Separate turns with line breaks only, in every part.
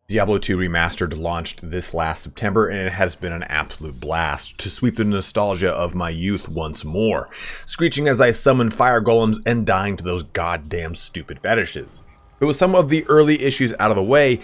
Diablo 2 Remastered launched this last September, and it has been an absolute blast to sweep the nostalgia of my youth once more, screeching as I summon fire golems and dying to those goddamn stupid fetishes. But with some of the early issues out of the way,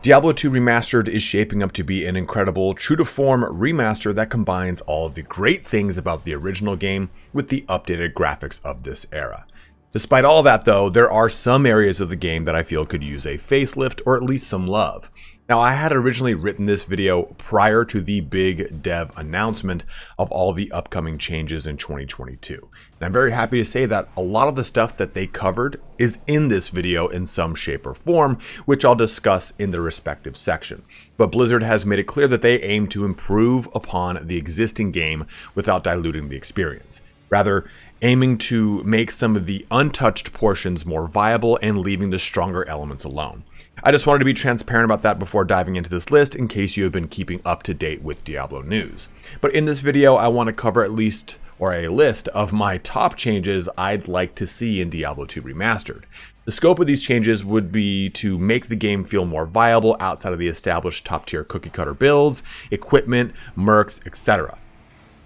Diablo 2 Remastered is shaping up to be an incredible, true-to-form remaster that combines all of the great things about the original game with the updated graphics of this era. Despite all that though, there are some areas of the game that I feel could use a facelift or at least some love. Now, I had originally written this video prior to the big dev announcement of all the upcoming changes in 2022. And I'm very happy to say that a lot of the stuff that they covered is in this video in some shape or form, which I'll discuss in the respective section. But Blizzard has made it clear that they aim to improve upon the existing game without diluting the experience. Rather, aiming to make some of the untouched portions more viable and leaving the stronger elements alone. I just wanted to be transparent about that before diving into this list in case you have been keeping up to date with Diablo news. But in this video, I want to cover at least, or a list of my top changes I'd like to see in Diablo 2 Remastered. The scope of these changes would be to make the game feel more viable outside of the established top-tier cookie-cutter builds, equipment, mercs, etc.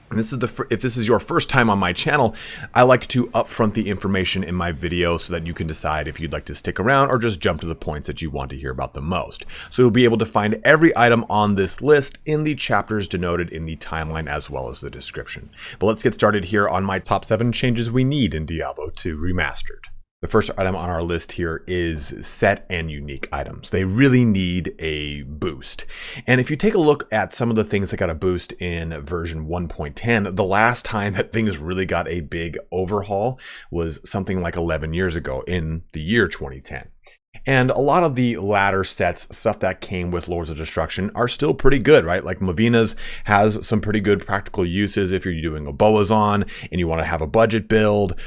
And if this is your first time on my channel, I like to upfront the information in my video so that you can decide if you'd like to stick around or just jump to the points that you want to hear about the most. So you'll be able to find every item on this list in the chapters denoted in the timeline as well as the description. But let's get started here on my top 7 changes we need in Diablo 2 Remastered. The first item on our list here is set and unique items. They really need a boost. And if you take a look at some of the things that got a boost in version 1.10, the last time that things really got a big overhaul was something like 11 years ago in the year 2010. And a lot of the latter sets, stuff that came with Lords of Destruction, are still pretty good, right? Like Movina's has some pretty good practical uses if you're doing a Boazon and you want to have a budget build.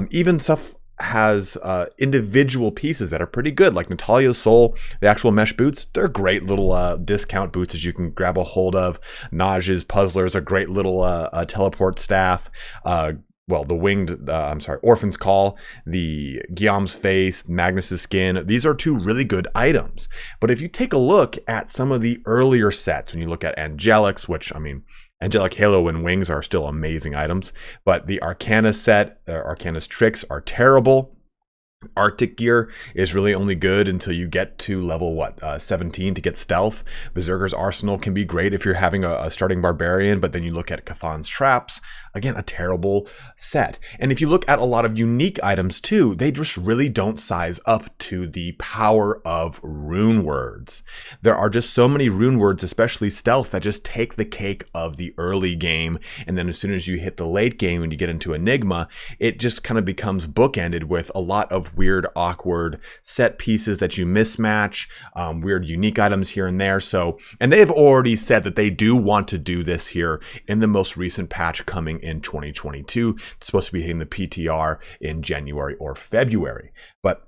Even stuff has individual pieces that are pretty good, like Natalia's Soul, the actual mesh boots. They're great little discount boots that you can grab a hold of. Naj's Puzzler's a great little teleport staff. Well, the winged, Orphan's Call, the Guillaume's Face, Magnus's Skin. These are 2 really good items. But if you take a look at some of the earlier sets, when you look at Angelics, which, I mean, Angelic Halo and Wings are still amazing items, but the Arcana set, Arcana's Tricks are terrible. Arctic gear is really only good until you get to level 17 to get stealth. Berserker's Arsenal can be great if you're having a starting barbarian, but then you look at Cathan's Traps, again, a terrible set. And if you look at a lot of unique items too, they just really don't size up to the power of rune words. There are just so many rune words, especially stealth, that just take the cake of the early game, and then as soon as you hit the late game and you get into Enigma, it just kind of becomes bookended with a lot of weird, awkward set pieces that you mismatch, weird, unique items here and there. So, and they've already said that they do want to do this here in the most recent patch coming in 2022. It's supposed to be hitting the PTR in January or February. But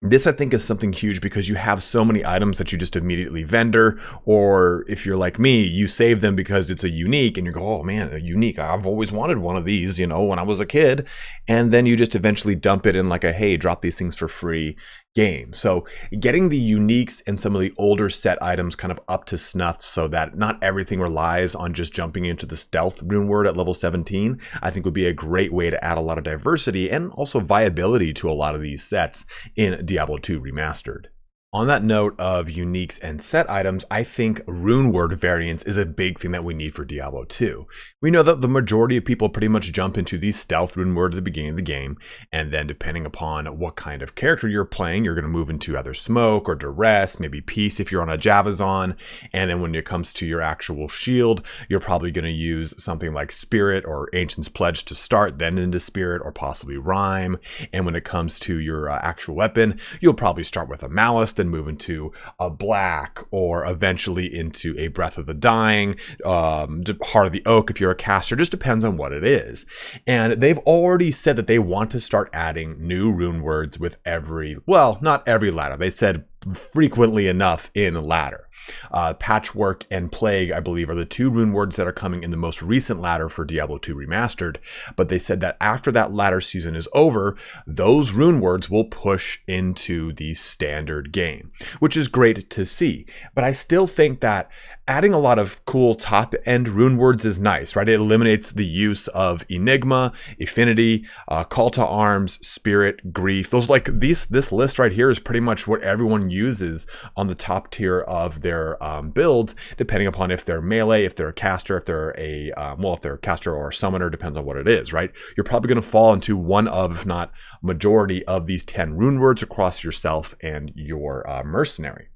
this, I think, is something huge because you have so many items that you just immediately vendor, or if you're like me, you save them because it's a unique and you go, oh man, a unique, I've always wanted one of these, you know, when I was a kid. And then you just eventually dump it in like a, hey, drop these things for free game. So getting the uniques and some of the older set items kind of up to snuff so that not everything relies on just jumping into the stealth rune word at level 17, I think would be a great way to add a lot of diversity and also viability to a lot of these sets in Diablo 2 Remastered. On that note of uniques and set items, I think Runeword Variance is a big thing that we need for Diablo 2. We know that the majority of people pretty much jump into these stealth rune words at the beginning of the game, and then depending upon what kind of character you're playing, you're going to move into either Smoke or Duress, maybe Peace if you're on a Javazon, and then when it comes to your actual shield, you're probably going to use something like Spirit or Ancient's Pledge to start, then into Spirit or possibly Rhyme, and when it comes to your actual weapon, you'll probably start with a Malice, then move into a Black, or eventually into a Breath of the Dying, Heart of the Oak if you're a caster. Just depends on what it is. And they've already said that they want to start adding new rune words with every, well, not every ladder. They said frequently enough in ladder. Patchwork and Plague, I believe, are the 2 rune words that are coming in the most recent ladder for Diablo 2 Remastered. But they said that after that ladder season is over, those rune words will push into the standard game, which is great to see. But I still think that adding a lot of cool top-end rune words is nice, right? It eliminates the use of Enigma, Affinity, Call to Arms, Spirit, Grief. Those this list right here is pretty much what everyone uses on the top tier of their builds, depending upon if they're melee, if they're a caster, if they're if they're a caster or a summoner, depends on what it is, right? You're probably going to fall into one of, if not majority of these 10 rune words across yourself and your mercenary.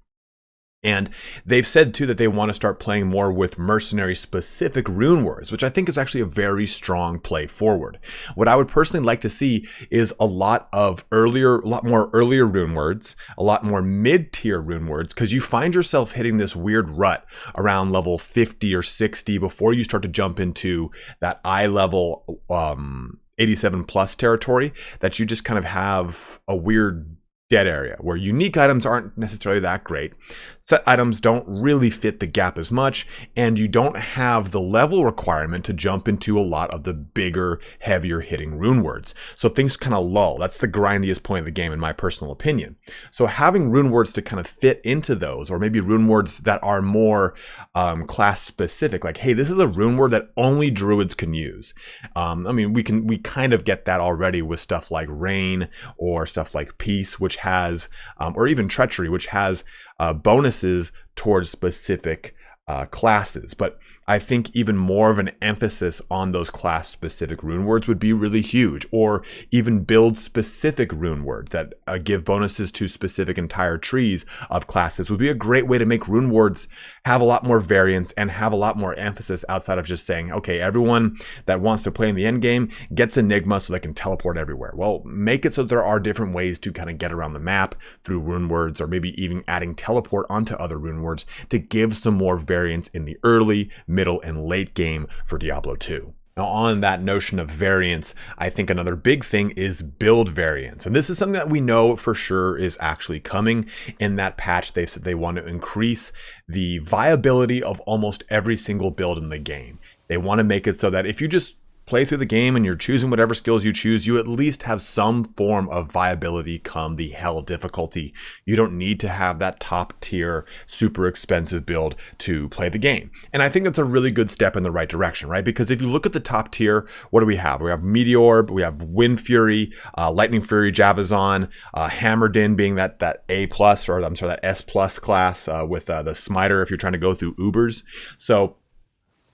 And they've said too that they want to start playing more with mercenary specific rune words, which I think is actually a very strong play forward. What I would personally like to see is a lot more earlier rune words, a lot more mid-tier rune words, because you find yourself hitting this weird rut around level 50 or 60 before you start to jump into that eye level 87 plus territory, that you just kind of have a weird dead area where unique items aren't necessarily that great. Set items don't really fit the gap as much, and you don't have the level requirement to jump into a lot of the bigger, heavier hitting rune words. So things kind of lull. That's the grindiest point of the game in my personal opinion. So having rune words to kind of fit into those, or maybe rune words that are more class specific, like, hey, this is a rune word that only druids can use. I mean, we kind of get that already with stuff like Rain or stuff like Peace, which has, or even Treachery, which has bonuses towards specific classes. But I think even more of an emphasis on those class specific rune words would be really huge, or even build specific rune words that give bonuses to specific entire trees of classes would be a great way to make rune words have a lot more variance and have a lot more emphasis outside of just saying, okay, everyone that wants to play in the end game gets Enigma so they can teleport everywhere. Well, make it so there are different ways to kind of get around the map through rune words, or maybe even adding teleport onto other rune words to give some more variance in the early, middle, and late game for Diablo 2. Now, on that notion of variance, I think another big thing is build variance. And this is something that we know for sure is actually coming. In that patch, they've said they want to increase the viability of almost every single build in the game. They want to make it so that if you just play through the game and you're choosing whatever skills you choose, you at least have some form of viability come the hell difficulty. You don't need to have that top tier, super expensive build to play the game. And I think that's a really good step in the right direction, right? Because if you look at the top tier, what do we have? We have Meteor, we have Wind Fury, Lightning Fury, Javazon, Hammerdin being that A+, or I'm sorry, that S+ class with the Smiter if you're trying to go through Ubers. So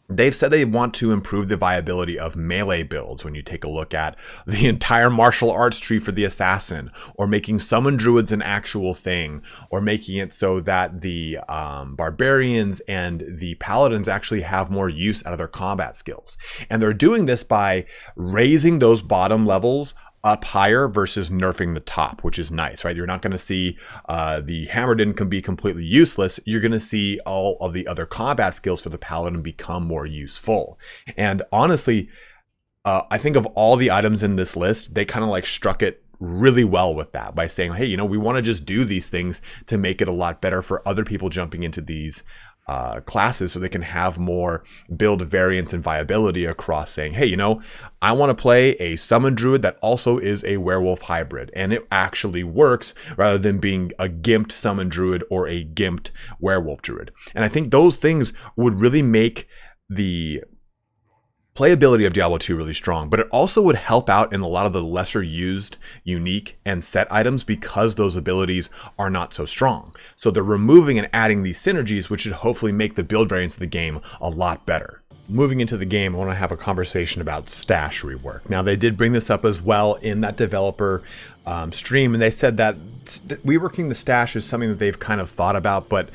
they've said they want to improve the viability of melee builds when you take a look at the entire martial arts tree for the assassin, or making summon druids an actual thing, or making it so that the barbarians and the paladins actually have more use out of their combat skills. And they're doing this by raising those bottom levels up higher versus nerfing the top, which is nice, right? You're not going to see the Hammerdin can be completely useless. You're going to see all of the other combat skills for the paladin become more useful. And honestly, I think of all the items in this list, they kind of like struck it really well with that by saying, hey, you know, we want to just do these things to make it a lot better for other people jumping into these classes, so they can have more build variance and viability across, saying, hey, you know, I want to play a summon druid that also is a werewolf hybrid, and it actually works rather than being a gimped summon druid or a gimped werewolf druid. And I think those things would really make the playability of Diablo 2 really strong, but it also would help out in a lot of the lesser used, unique, and set items because those abilities are not so strong. So they're removing and adding these synergies, which should hopefully make the build variance of the game a lot better. Moving into the game, I want to have a conversation about stash rework. Now, they did bring this up as well in that developer stream, and they said that reworking the stash is something that they've kind of thought about, but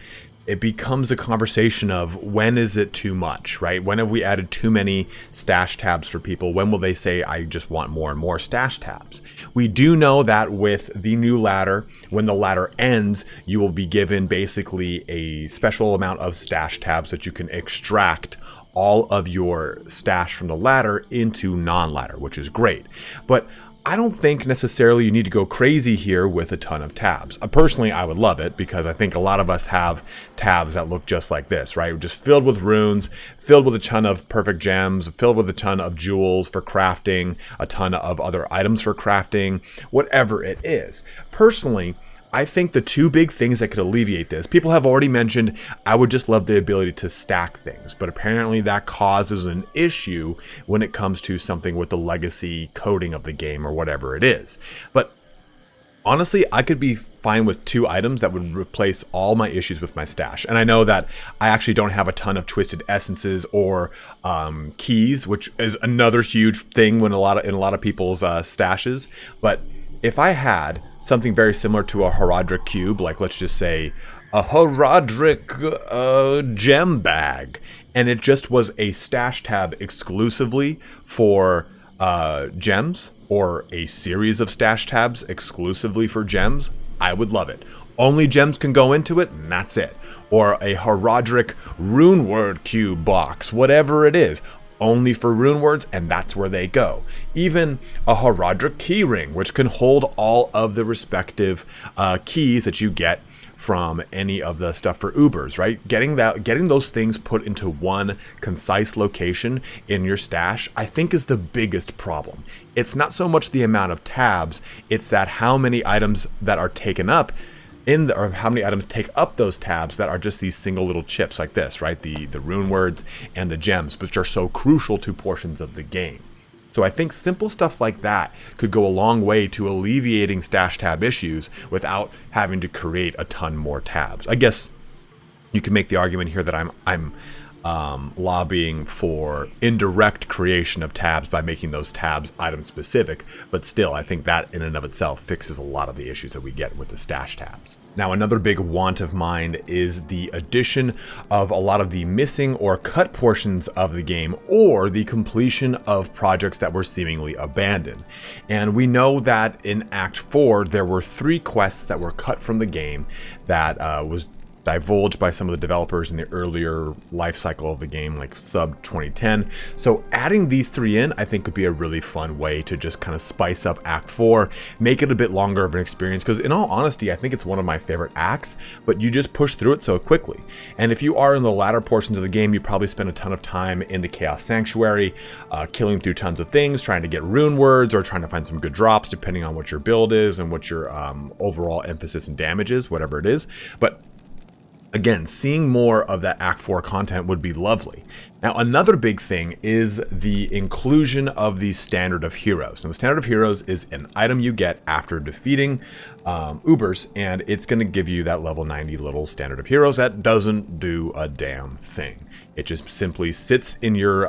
it becomes a conversation of when is it too much, right? When have we added too many stash tabs for people? When will they say, I just want more and more stash tabs? We do know that with the new ladder, when the ladder ends, you will be given basically a special amount of stash tabs that you can extract all of your stash from the ladder into non-ladder, which is great. But I don't think necessarily you need to go crazy here with a ton of tabs. Personally, I would love it because I think a lot of us have tabs that look just like this, right? Just filled with runes, filled with a ton of perfect gems, filled with a ton of jewels for crafting, a ton of other items for crafting, whatever it is. Personally, I think the two big things that could alleviate this, people have already mentioned, I would just love the ability to stack things, but apparently that causes an issue when it comes to something with the legacy coding of the game or whatever it is. But honestly, I could be fine with 2 items that would replace all my issues with my stash. And I know that I actually don't have a ton of twisted essences or keys, which is another huge thing when in a lot of people's stashes. But if I had something very similar to a Horadric cube, like let's just say a Horadric gem bag, and it just was a stash tab exclusively for gems, or a series of stash tabs exclusively for gems, I would love it. Only gems can go into it, and that's it. Or a Horadric Runeword cube box, whatever it is. Only for rune words, and that's where they go. Even a Horadric keyring, which can hold all of the respective keys that you get from any of the stuff for Ubers, right? Getting those things put into one concise location in your stash, I think is the biggest problem. It's not so much the amount of tabs, it's that how many items that are taken up or how many items take up those tabs that are just these single little chips like this, right? The rune words and the gems, which are so crucial to portions of the game. So I think simple stuff like that could go a long way to alleviating stash tab issues without having to create a ton more tabs. I guess you can make the argument here that I'm lobbying for indirect creation of tabs by making those tabs item specific, but still I think that in and of itself fixes a lot of the issues that we get with the stash tabs. Now, another big want of mine is the addition of a lot of the missing or cut portions of the game, or the completion of projects that were seemingly abandoned. And we know that in Act 4 there were 3 quests that were cut from the game that was divulged by some of the developers in the earlier life cycle of the game, like sub 2010. So adding these 3 in, I think, could be a really fun way to just kind of spice up Act 4, make it a bit longer of an experience, because in all honesty, I think it's one of my favorite acts, but you just push through it so quickly. And if you are in the latter portions of the game, you probably spend a ton of time in the Chaos Sanctuary, killing through tons of things, trying to get rune words, or trying to find some good drops, depending on what your build is and what your overall emphasis and damage is, whatever it is. But again, seeing more of that Act 4 content would be lovely. Now, another big thing is the inclusion of the Standard of Heroes. Now, the Standard of Heroes is an item you get after defeating Ubers, and it's going to give you that level 90 little Standard of Heroes that doesn't do a damn thing. It just simply sits in your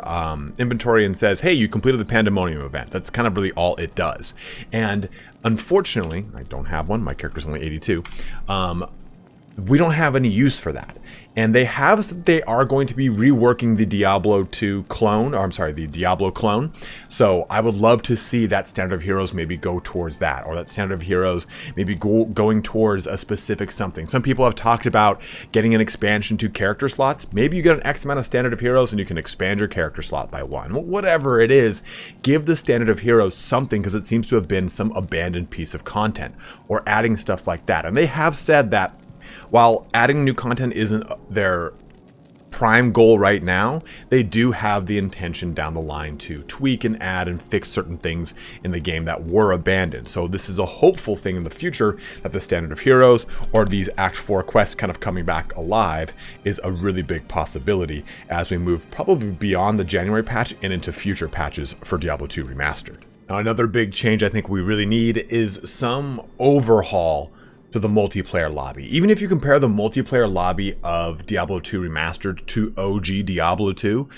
inventory and says, hey, you completed the Pandemonium event. That's kind of really all it does. And unfortunately, I don't have one. My character's only 82. We don't have any use for that. And they are going to be reworking the Diablo 2 clone, or I'm sorry, the Diablo clone. So I would love to see that Standard of Heroes maybe go towards that, or that Standard of Heroes maybe going towards a specific something. Some people have talked about getting an expansion to character slots. Maybe you get an X amount of Standard of Heroes and you can expand your character slot by 1. Whatever it is, give the Standard of Heroes something, because it seems to have been some abandoned piece of content, or adding stuff like that. And they have said that while adding new content isn't their prime goal right now, they do have the intention down the line to tweak and add and fix certain things in the game that were abandoned. So this is a hopeful thing in the future, that the Standard of Heroes or these Act 4 quests kind of coming back alive is a really big possibility as we move probably beyond the January patch and into future patches for Diablo 2 Remastered. Now, another big change I think we really need is some overhaul to the multiplayer lobby. Even if you compare the multiplayer lobby of Diablo 2 Remastered to OG Diablo 2,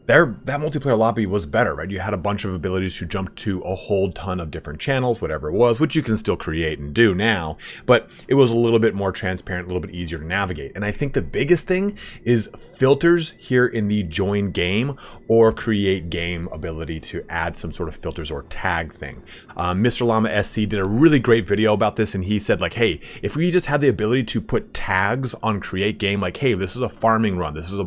that multiplayer lobby was better, right? You had a bunch of abilities to jump to a whole ton of different channels, whatever it was, which you can still create and do now, but it was a little bit more transparent, a little bit easier to navigate. And I think the biggest thing is filters here in the join game or create game ability to add some sort of filters or tag thing. Mr. Llama SC did a really great video about this, and he said, like, hey, if we just had the ability to put tags on create game, like, hey, this is a farming run, this is a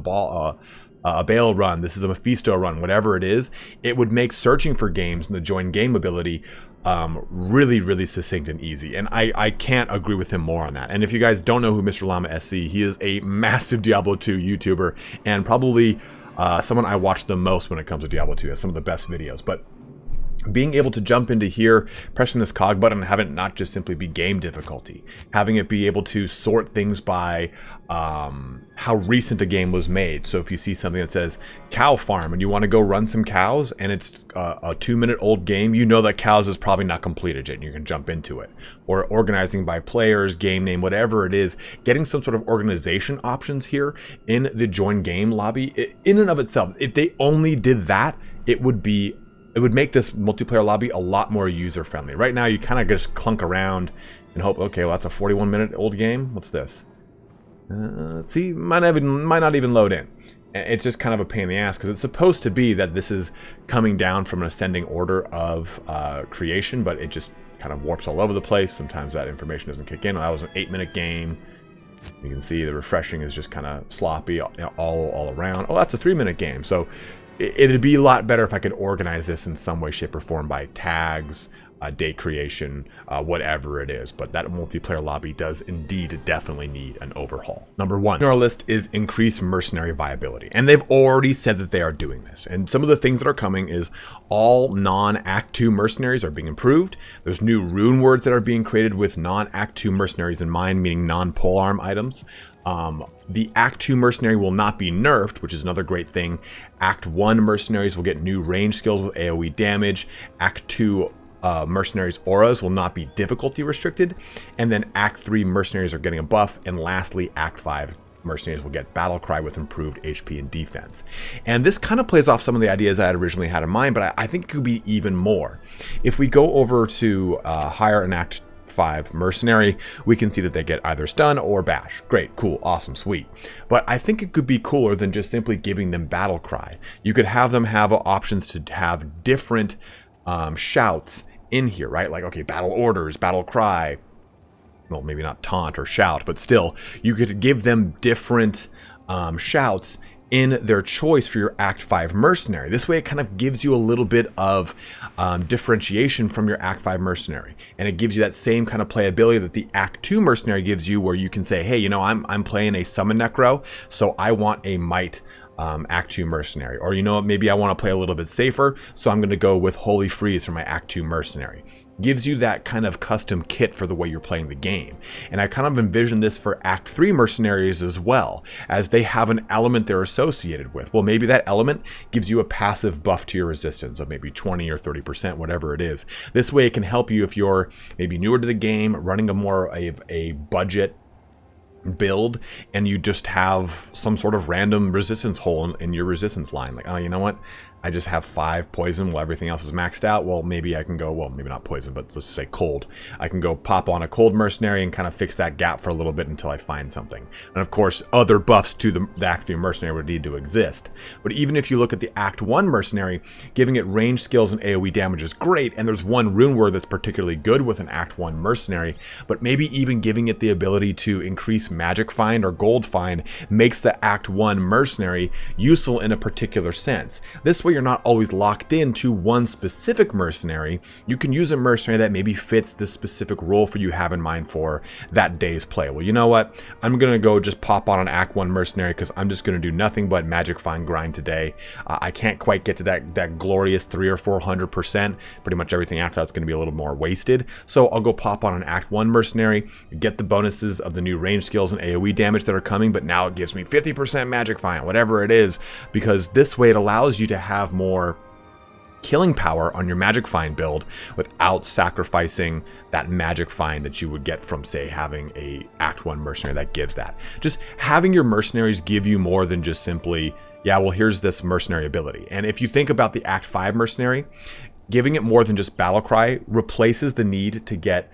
a Bale run, this is a Mephisto run, whatever it is, it would make searching for games in the join game ability really, really succinct and easy. And I can't agree with him more on that. And if you guys don't know who Mr. Llama SC, he is a massive Diablo 2 YouTuber and probably someone I watch the most when it comes to Diablo 2. Has some of the best videos. But being able to jump into here, pressing this cog button, and have it not just simply be game difficulty, having it be able to sort things by how recent a game was made. So if you see something that says cow farm and you want to go run some cows and it's a 2-minute old game, you know that cows is probably not completed yet and you can jump into it. Or organizing by players, game name, whatever it is, getting some sort of organization options here in the join game lobby, in and of itself, if they only did that, it would make this multiplayer lobby a lot more user-friendly. Right now, you kind of just clunk around and hope, okay, well, that's a 41-minute old game. What's this? Let's see, might not even load in. It's just kind of a pain in the ass because it's supposed to be that this is coming down from an ascending order of creation, but it just kind of warps all over the place. Sometimes that information doesn't kick in. That was an 8-minute game. You can see the refreshing is just kind of sloppy all around. Oh, that's a 3-minute game. So it'd be a lot better if I could organize this in some way, shape, or form by tags, date creation, whatever it is. But that multiplayer lobby does indeed definitely need an overhaul. Number 1 on our list is increased mercenary viability. And they've already said that they are doing this. And some of the things that are coming is all non-Act 2 mercenaries are being improved. There's new rune words that are being created with non-Act 2 mercenaries in mind, meaning non-polearm items. The Act 2 mercenary will not be nerfed, which is another great thing. Act 1 mercenaries will get new range skills with AoE damage. Act 2 mercenaries auras will not be difficulty restricted. And then Act 3 mercenaries are getting a buff. And lastly, Act 5 mercenaries will get battle cry with improved HP and defense. And this kind of plays off some of the ideas I had originally had in mind, but I think it could be even more. If we go over to hire an Act 5 mercenary, we can see that they get either stun or bash. Great, cool, awesome, sweet. But I think it could be cooler than just simply giving them battle cry. You could have them have options to have different shouts in here, right? Like, okay, battle orders, battle cry. Well, maybe not taunt or shout, but still, you could give them different shouts in their choice for your Act 5 mercenary. This way it kind of gives you a little bit of differentiation from your Act 5 mercenary. And it gives you that same kind of playability that the Act 2 mercenary gives you, where you can say, hey, you know, I'm playing a summon necro, so I want a might Act 2 mercenary. Or, you know, maybe I want to play a little bit safer, so I'm going to go with Holy Freeze for my Act 2 mercenary. Gives you that kind of custom kit for the way you're playing the game. And I kind of envision this for Act 3 mercenaries as well, as they have an element they're associated with. Well, maybe that element gives you a passive buff to your resistance of maybe 20 or 30%, whatever it is. This way it can help you if you're maybe newer to the game, running a budget build, and you just have some sort of random resistance hole in your resistance line. Like, oh, you know what? I just have 5 poison while everything else is maxed out. Well, maybe I can go, well, maybe not poison, but let's say cold. I can go pop on a cold mercenary and kind of fix that gap for a little bit until I find something. And of course, other buffs to the Act 3 mercenary would need to exist. But even if you look at the Act 1 mercenary, giving it range skills and AoE damage is great. And there's one rune word that's particularly good with an Act 1 mercenary, but maybe even giving it the ability to increase magic find or gold find makes the Act 1 mercenary useful in a particular sense. This way you're not always locked into one specific mercenary. You can use a mercenary that maybe fits the specific role for you have in mind for that day's play. Well, you know what? I'm going to go just pop on an Act 1 mercenary because I'm just going to do nothing but magic find grind today. I can't quite get to that glorious 300 or 400%. Pretty much everything after that's going to be a little more wasted. So I'll go pop on an Act 1 mercenary, get the bonuses of the new range skills and AoE damage that are coming, but now it gives me 50% magic find, whatever it is, because this way it allows you to have more killing power on your magic find build without sacrificing that magic find that you would get from, say, having a Act 1 mercenary that gives that. Just having your mercenaries give you more than just simply, yeah, well, here's this mercenary ability. And if you think about the Act 5 mercenary, giving it more than just battle cry replaces the need to get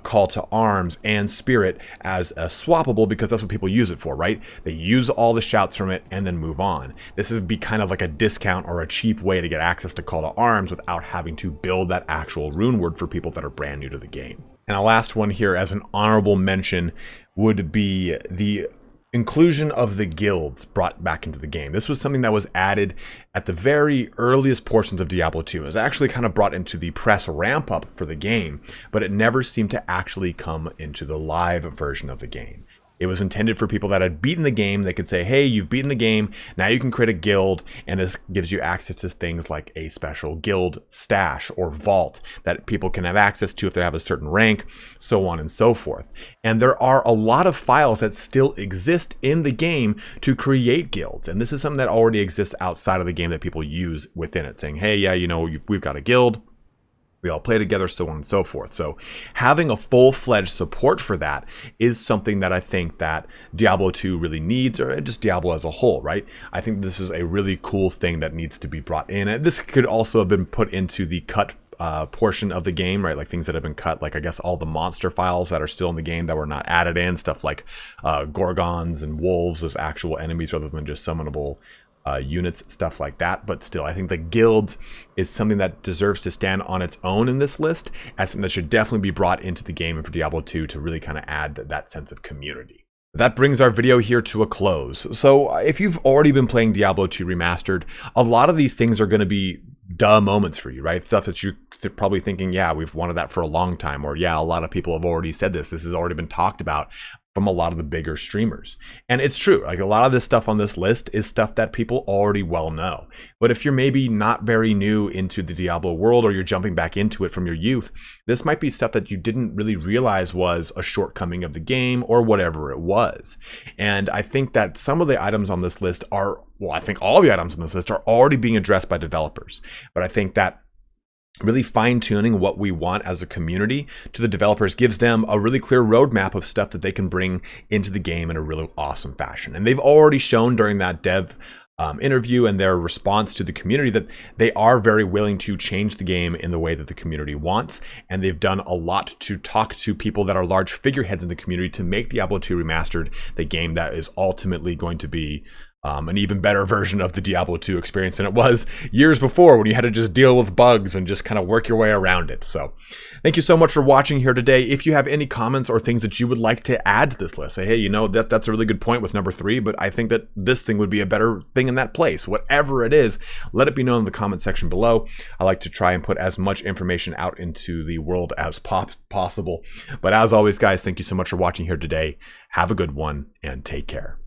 call to arms and spirit as a swappable, because that's what people use it for, right? They use all the shouts from it and then move on. This is be kind of like a discount or a cheap way to get access to call to arms without having to build that actual rune word for people that are brand new to the game. And a last one here as an honorable mention would be the inclusion of the guilds brought back into the game. This was something that was added at the very earliest portions of Diablo 2. It was actually kind of brought into the press ramp up for the game, but it never seemed to actually come into the live version of the game. It was intended for people that had beaten the game. They could say, hey, you've beaten the game. Now you can create a guild. And this gives you access to things like a special guild stash or vault that people can have access to if they have a certain rank, so on and so forth. And there are a lot of files that still exist in the game to create guilds. And this is something that already exists outside of the game that people use within it, saying, hey, yeah, you know, we've got a guild. We all play together, so on and so forth. So having a full-fledged support for that is something that I think that Diablo 2 really needs, or just Diablo as a whole, right? I think this is a really cool thing that needs to be brought in. And this could also have been put into the cut portion of the game, right? Like things that have been cut, like I guess all the monster files that are still in the game that were not added in, stuff like gorgons and wolves as actual enemies rather than just summonable units, stuff like that. But still, I think the guilds is something that deserves to stand on its own in this list as something that should definitely be brought into the game and for Diablo 2 to really kind of add that sense of community. That brings our video here to a close. So if you've already been playing Diablo 2 Remastered, a lot of these things are going to be duh moments for you, right? Stuff that you're probably thinking, yeah, we've wanted that for a long time, or yeah, a lot of people have already said this. This has already been talked about from a lot of the bigger streamers. And it's true, like a lot of this stuff on this list is stuff that people already well know. But if you're maybe not very new into the Diablo world, or you're jumping back into it from your youth, this might be stuff that you didn't really realize was a shortcoming of the game or whatever it was. And I think that some of the items on this list are, well, I think all the items on this list are already being addressed by developers. But I think that really fine-tuning what we want as a community to the developers gives them a really clear roadmap of stuff that they can bring into the game in a really awesome fashion. And they've already shown during that dev interview and their response to the community that they are very willing to change the game in the way that the community wants. And they've done a lot to talk to people that are large figureheads in the community to make Diablo 2 Remastered the game that is ultimately going to be an even better version of the Diablo 2 experience than it was years before, when you had to just deal with bugs and just kind of work your way around it. So thank you so much for watching here today. If you have any comments or things that you would like to add to this list, say, hey, you know, that's a really good point with number 3, but I think that this thing would be a better thing in that place. Whatever it is, let it be known in the comment section below. I like to try and put as much information out into the world as possible. But as always, guys, thank you so much for watching here today. Have a good one and take care.